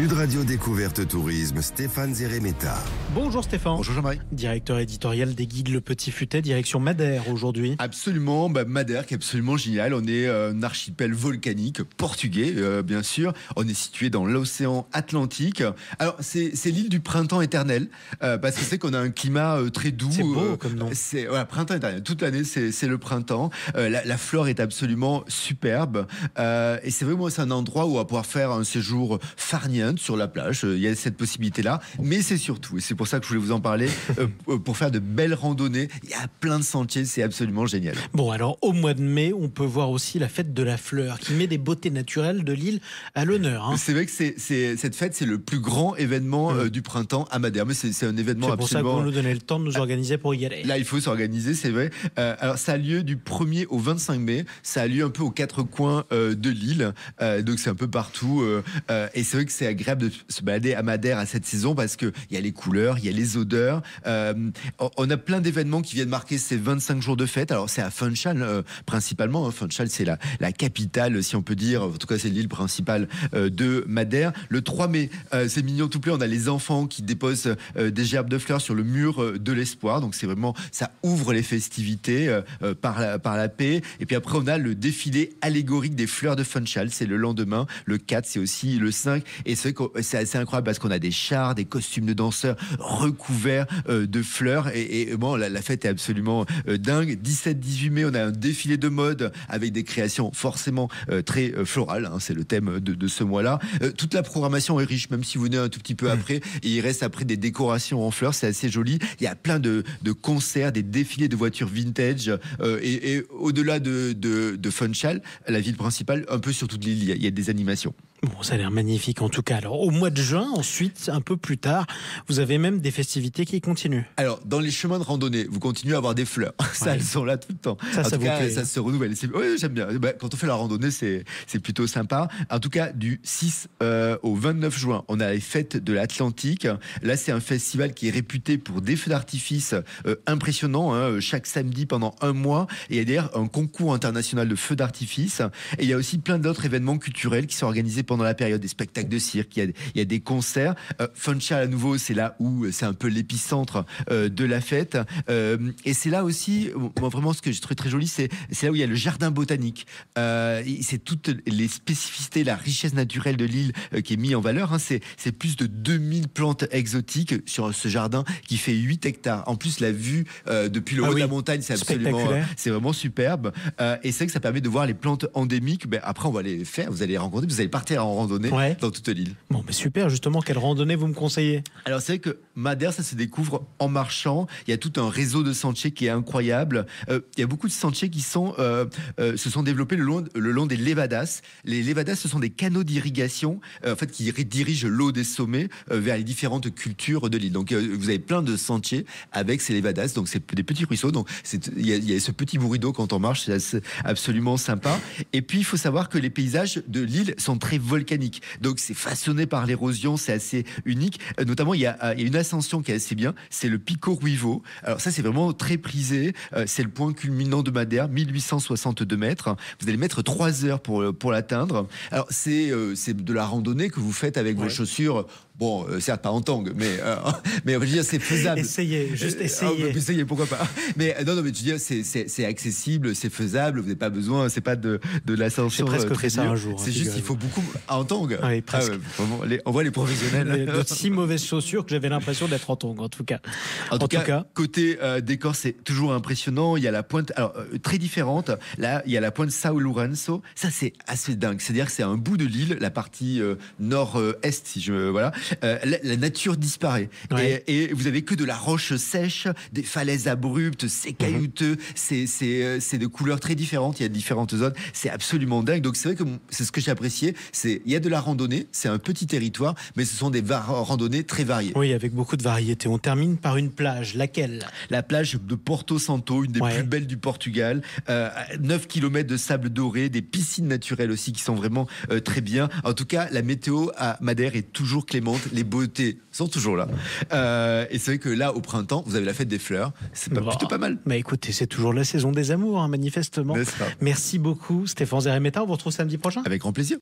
Sud Radio Découverte Tourisme, Stéphane Zeremeta. Bonjour Stéphane. Bonjour Jean-Marie. Directeur éditorial des guides Le Petit Futet, direction Madère aujourd'hui. Absolument, Madère qui est absolument génial. On est un archipel volcanique portugais, bien sûr. On est situé dans l'océan Atlantique. Alors c'est l'île du printemps éternel, parce que c'est qu'on a un climat très doux. C'est beau comme nom. C'est printemps éternel. Toute l'année c'est le printemps. La flore est absolument superbe, et c'est vraiment un endroit où on va pouvoir faire un séjour farniente sur la plage. Il y a cette possibilité-là, mais c'est surtout, et c'est pour ça que je voulais vous en parler, pour faire de belles randonnées. Il y a plein de sentiers, c'est absolument génial. Bon, alors au mois de mai, on peut voir aussi la fête de la fleur qui met des beautés naturelles de l'île à l'honneur. Hein. C'est vrai que cette fête, c'est le plus grand événement du printemps à Madère. Mais c'est un événement absolument... C'est pour ça que vous nous donnez le temps de nous organiser pour y aller. Là, il faut s'organiser, c'est vrai. Alors, ça a lieu du 1er au 25 mai. Ça a lieu un peu aux quatre coins de l'île. Donc, c'est un peu partout. Et c'est vrai que c'est agréable de se balader à Madère à cette saison parce qu'il y a les couleurs, il y a les odeurs. On a plein d'événements qui viennent marquer ces 25 jours de fête. Alors, c'est à Funchal, principalement. Funchal, c'est la capitale, si on peut dire. En tout cas, c'est l'île principale de Madère. Le 3 mai, c'est mignon tout plein. On a les enfants qui déposent des gerbes de fleurs sur le mur de l'espoir. Donc, c'est vraiment, ça ouvre les festivités par la paix. Et puis après, on a le défilé allégorique des fleurs de Funchal. C'est le lendemain. Le 4, c'est aussi le 5. Et c'est vrai que c'est assez incroyable parce qu'on a des chars, des costumes de danseurs recouverts de fleurs. Et bon, la fête est absolument dingue. 17-18 mai, on a un défilé de mode avec des créations forcément très florales. Hein, c'est le thème de ce mois-là. Toute la programmation est riche, même si vous venez un tout petit peu après. Et il reste après des décorations en fleurs. C'est assez joli. Il y a plein de concerts, des défilés de voitures vintage. Et au-delà de Funchal, la ville principale, un peu sur toute l'île, il y a des animations. Bon, ça a l'air magnifique en tout cas. Alors, au mois de juin, ensuite, un peu plus tard, vous avez même des festivités qui continuent. Alors, dans les chemins de randonnée, vous continuez à avoir des fleurs. Ça, elles sont là tout le temps. Ça vous plaît, ça se renouvelle. Oui, j'aime bien. Quand on fait la randonnée, c'est plutôt sympa. En tout cas, du 6 au 29 juin, on a les fêtes de l'Atlantique. Là, c'est un festival qui est réputé pour des feux d'artifice impressionnants, hein, chaque samedi pendant un mois. Et il y a d'ailleurs un concours international de feux d'artifice. Et il y a aussi plein d'autres événements culturels qui sont organisés pendant la période, des spectacles de cirque, il y a des concerts. Funchal à nouveau, c'est là où c'est un peu l'épicentre de la fête. Et c'est là aussi, moi vraiment ce que je trouve très joli, c'est là où il y a le jardin botanique. C'est toutes les spécificités, la richesse naturelle de l'île qui est mise en valeur. Hein. C'est plus de 2000 plantes exotiques sur ce jardin qui fait 8 hectares. En plus, la vue depuis le haut de la montagne, c'est absolument, c'est vraiment superbe. Et c'est vrai que ça permet de voir les plantes endémiques. Après, on va les faire, vous allez les rencontrer, vous allez partir en randonnée dans toute l'île. Bon, mais super, justement, quelle randonnée vous me conseillez? Alors, c'est vrai que Madère, ça se découvre en marchant. Il y a tout un réseau de sentiers qui est incroyable. Il y a beaucoup de sentiers qui se sont développés le long des levadas. Les levadas, ce sont des canaux d'irrigation en fait, qui dirigent l'eau des sommets vers les différentes cultures de l'île. Donc, vous avez plein de sentiers avec ces levadas. Donc, c'est des petits ruisseaux. Donc, il y a ce petit bruit d'eau quand on marche. C'est absolument sympa. Et puis, il faut savoir que les paysages de l'île sont très volcaniques. Donc c'est façonné par l'érosion, c'est assez unique. Notamment, il y a une ascension qui est assez bien, c'est le Pico Ruivo. Alors ça, c'est vraiment très prisé. C'est le point culminant de Madère, 1862 mètres. Vous allez mettre 3 heures pour l'atteindre. Alors c'est de la randonnée que vous faites avec vos chaussures. Bon, certes pas en tang, mais je veux dire, c'est faisable. Essayez, juste essayez. Essayez, pourquoi pas. Mais non, mais je veux dire, c'est accessible, c'est faisable. Vous n'avez pas besoin, c'est pas de l'ascension. J'ai presque très fait ça un jour. C'est juste, il faut beaucoup en tang. Oui, presque. Vraiment, on voit les professionnels. De si mauvaises chaussures que j'avais l'impression d'être en tongs, en tout cas. En tout cas, côté décor, c'est toujours impressionnant. Il y a la pointe, alors très différente. Là, il y a la pointe São Lourenço. Ça, c'est assez dingue. C'est-à-dire que c'est un bout de l'île, la partie nord-est, si je voilà. La nature disparaît. Ouais. Et vous avez que de la roche sèche, des falaises abruptes, c'est caillouteux. C'est de couleurs très différentes. Il y a différentes zones. C'est absolument dingue. Donc c'est vrai que c'est ce que j'ai apprécié. Il y a de la randonnée. C'est un petit territoire, mais ce sont des randonnées très variées. Oui, avec beaucoup de variétés. On termine par une plage. Laquelle? La plage de Porto Santo, une des plus belles du Portugal. 9 km de sable doré, des piscines naturelles aussi qui sont vraiment très bien. En tout cas, la météo à Madère est toujours clémente. Les beautés sont toujours là. Et c'est vrai que là, au printemps, vous avez la fête des fleurs. C'est plutôt pas mal. Mais écoutez, c'est toujours la saison des amours, hein, manifestement. Merci beaucoup, Stéphane Zeremeta. On vous retrouve samedi prochain. Avec grand plaisir.